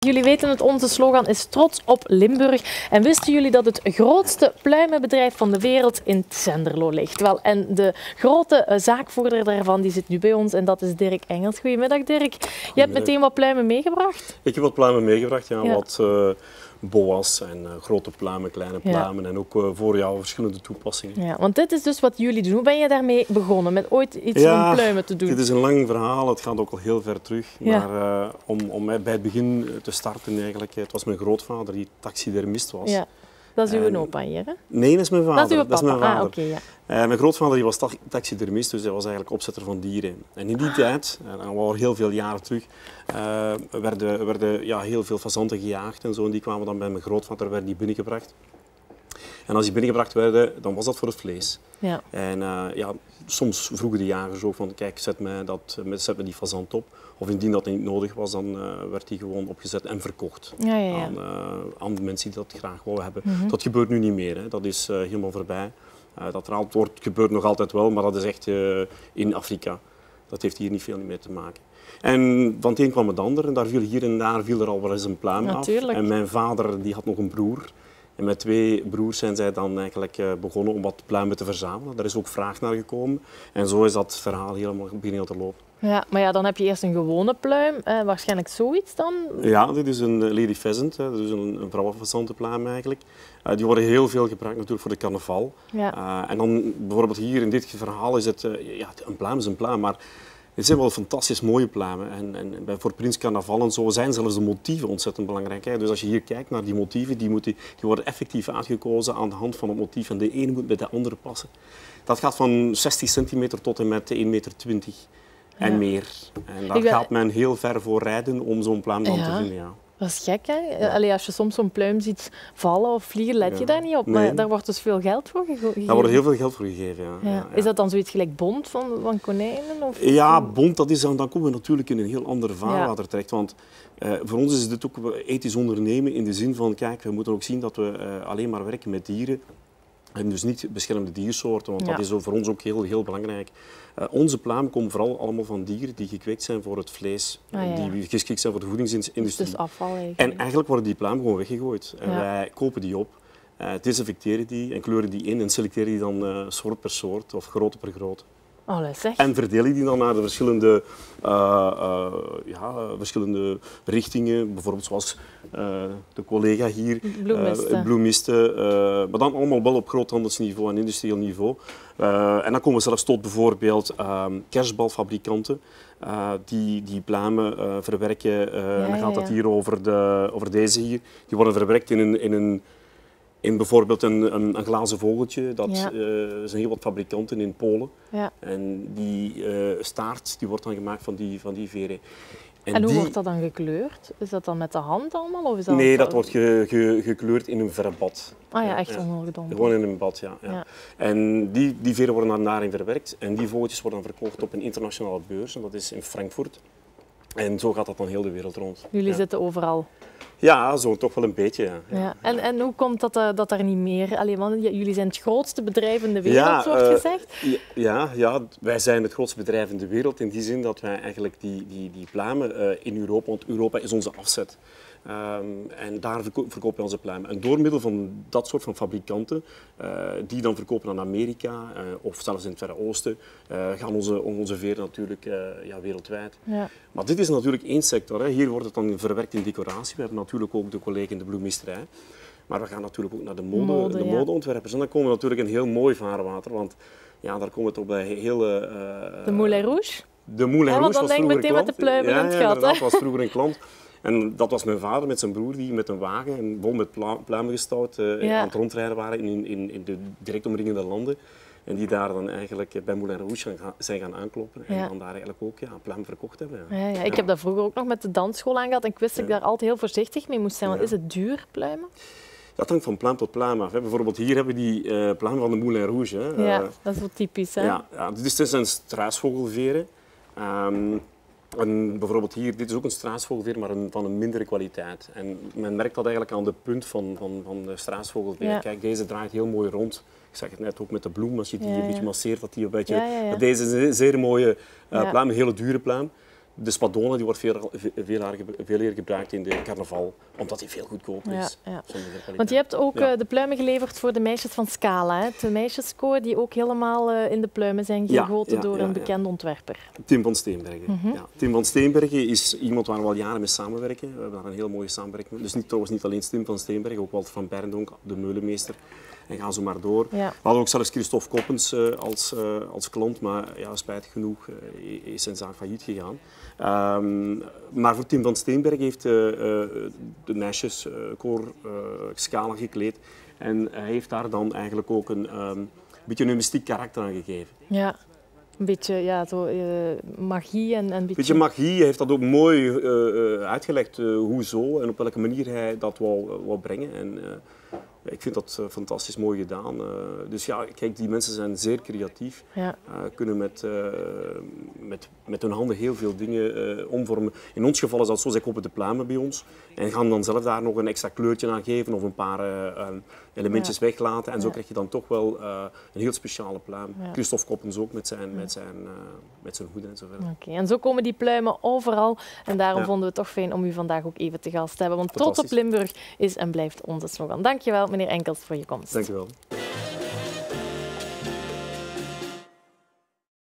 Jullie weten het, onze slogan is trots op Limburg. En wisten jullie dat het grootste pluimenbedrijf van de wereld in Zwenderlo ligt? Wel, en de grote zaakvoerder daarvan die zit nu bij ons en dat is Dirk Engels. Goedemiddag Dirk. Je hebt meteen wat pluimen meegebracht? Ik heb wat pluimen meegebracht, ja. Wat boa's en grote pluimen, kleine pluimen en ook voor jou verschillende toepassingen. Ja, want dit is dus wat jullie doen. Hoe ben je daarmee begonnen, met ooit iets van pluimen te doen? Dit is een lang verhaal, het gaat ook al heel ver terug. Maar om bij het begin te starten eigenlijk, het was mijn grootvader die taxidermist was. Ja. Dat is uw opa hier, hè? Nee, dat is mijn vader. Dat is uw papa. Dat is mijn vader. Okay, ja. Mijn grootvader die was taxidermist, dus hij was eigenlijk opzetter van dieren. En in die tijd, en dat was heel veel jaren terug, werden heel veel fazanten gejaagd en zo. En die kwamen dan bij mijn grootvader, werden die binnengebracht. En als die binnengebracht werden, dan was dat voor het vlees. Ja. En soms vroegen de jagers ook van, kijk, zet me die fazant op. Of indien dat niet nodig was, dan werd die gewoon opgezet en verkocht aan de mensen die dat graag wouden hebben. Dat gebeurt nu niet meer, hè. Dat is helemaal voorbij. Dat gebeurt nog altijd wel, maar dat is echt in Afrika. Dat heeft hier niet veel mee te maken. En van het een kwam het ander en daar viel hier en daar er al wel eens een pluim af. En mijn vader die had nog een broer. En met 2 broers zijn zij dan eigenlijk begonnen om wat pluimen te verzamelen. Daar is ook vraag naar gekomen. En zo is dat verhaal helemaal beginnen te lopen. Ja, maar ja, dan heb je eerst een gewone pluim. Waarschijnlijk zoiets dan? Ja, dit is een Lady Pheasant, dus een vrouwenfazantenpluim eigenlijk. Die worden heel veel gebruikt natuurlijk voor de carnaval. Ja. En dan bijvoorbeeld hier in dit verhaal is het, een pluim is een pluim, maar het zijn wel fantastisch mooie pluimen. En voor Prins Carnaval en zo zijn zelfs de motieven ontzettend belangrijk. Hè. Dus als je hier kijkt naar die motieven, die worden effectief uitgekozen aan de hand van het motief. En de ene moet bij de andere passen. Dat gaat van 60 centimeter tot en met 1,20 meter en meer. En daar gaat men heel ver voor rijden om zo'n pluim dan te vinden. Ja. Dat is gek, hè? Ja. Allee, als je soms zo'n pluim ziet vallen of vliegen, let je daar niet op. Maar daar wordt dus veel geld voor gegeven. Daar wordt heel veel geld voor gegeven, ja. Is dat dan zoiets gelijk bont van konijnen? Of ja, bont, dan komen we natuurlijk in een heel ander vaarwater terecht. Want voor ons is dit ook ethisch ondernemen in de zin van, kijk, we moeten ook zien dat we alleen maar werken met dieren. En dus niet beschermde diersoorten, want dat is voor ons ook heel, heel belangrijk. Onze pluimen komen vooral allemaal van dieren die gekweekt zijn voor het vlees, die geschikt zijn voor de voedingsindustrie. Dus afval eigenlijk. En eigenlijk worden die pluimen gewoon weggegooid. En wij kopen die op, desinfecteren die en kleuren die in en selecteren die dan soort per soort of grootte per grootte. En verdelen die dan naar de verschillende richtingen, bijvoorbeeld zoals de collega hier, bloemisten, maar dan allemaal wel op groothandelsniveau en industrieel niveau. En dan komen we zelfs tot bijvoorbeeld kerstbalfabrikanten die pluimen verwerken. En dan gaat het hier over deze hier. Die worden verwerkt in bijvoorbeeld een glazen vogeltje. Dat zijn heel wat fabrikanten in Polen. Ja. En die staart die wordt dan gemaakt van die veren. En hoe wordt dat dan gekleurd? Is dat dan met de hand allemaal? Of is dat nee, dat wordt gekleurd in een verbad. Echt ongedompt. Gewoon in een bad, ja. En die veren worden daarin verwerkt. En die vogeltjes worden dan verkocht op een internationale beurs. En dat is in Frankfurt. En zo gaat dat dan heel de wereld rond. Jullie zitten overal? Ja, zo toch wel een beetje. Ja. En hoe komt dat er niet meer? Allee, want jullie zijn het grootste bedrijf in de wereld, wordt gezegd. Ja, wij zijn het grootste bedrijf in de wereld in die zin dat wij eigenlijk die pluimen in Europa, want Europa is onze afzet. En daar verkopen wij onze pluimen. En door middel van dat soort van fabrikanten, die dan verkopen aan Amerika of zelfs in het Verre Oosten, gaan onze veren natuurlijk wereldwijd. Ja. Maar dit is natuurlijk één sector. Hè. Hier wordt het dan verwerkt in decoratie. We hebben natuurlijk ook de collega in de bloemisterij. Maar we gaan natuurlijk ook naar de modeontwerpers. En dan komen we natuurlijk in een heel mooi vaarwater, want daar komen we toch bij hele... de Moulin Rouge? De Moulin Rouge was vroeger meteen met de pluimen in het gat. Dat was vroeger een klant. En dat was mijn vader met zijn broer die met een wagen vol met pluimen gestouwd aan het rondrijden waren in de direct omringende landen. En die daar dan eigenlijk bij Moulin Rouge zijn gaan aankloppen en dan daar eigenlijk ook pluim verkocht hebben. Ja. Ik heb dat vroeger ook nog met de dansschool aangehad en ik wist dat ik daar altijd heel voorzichtig mee moest zijn. Want is het duur, pluimen? Dat hangt van pluim tot pluim af. Bijvoorbeeld hier hebben we die pluim van de Moulin Rouge. Hè. Dat is wel typisch. Hè? Ja, dit zijn struisvogelveren. En bijvoorbeeld hier, dit is ook een struisvogelveer, maar van een mindere kwaliteit. En men merkt dat eigenlijk aan de punt van de struisvogelveer. Ja. Kijk, deze draait heel mooi rond. Ik zeg het net ook met de bloem, als je die een beetje masseert, dat die een beetje... Deze is een zeer mooie pluim, een hele dure pluim. De spadone die wordt veel eer gebruikt in de carnaval, omdat die veel goedkoper is. Ja, ja. Want je hebt ook de pluimen geleverd voor de meisjes van Scala, hè? De meisjeskoor die ook helemaal in de pluimen zijn gegoten door een bekende ontwerper. Tim van Steenbergen. Ja. Tim van Steenbergen is iemand waar we al jaren mee samenwerken. We hebben daar een heel mooie samenwerking. Dus trouwens niet alleen Tim van Steenbergen, ook Walter van Berndonk, de meulemeester. En ga zo maar door. Ja. We hadden ook zelfs Christophe Koppens als klant, maar ja, spijtig genoeg is zijn zaak failliet gegaan. Maar voor Tim van Steenbergen heeft de meisjeskoor Scala gekleed. En hij heeft daar dan eigenlijk ook een beetje een mystiek karakter aan gegeven. Ja. Een beetje magie en een beetje magie. Hij heeft dat ook mooi uitgelegd, hoezo en op welke manier hij dat wou brengen. En, ik vind dat fantastisch mooi gedaan. Dus ja, kijk, die mensen zijn zeer creatief. Ja. Kunnen met hun handen heel veel dingen omvormen. In ons geval is dat zo, zij kopen de pluimen bij ons en gaan dan zelf daar nog een extra kleurtje aan geven of een paar elementjes weglaten. En zo krijg je dan toch wel een heel speciale pluim. Ja. Christophe Koppens ook met zijn hoeden en zo verder. Okay. En zo komen die pluimen overal. En daarom vonden we het toch fijn om u vandaag ook even te gast te hebben. Want trots op Limburg is en blijft onze slogan. Dankjewel, meneer Enkels, voor je komst. Dankjewel.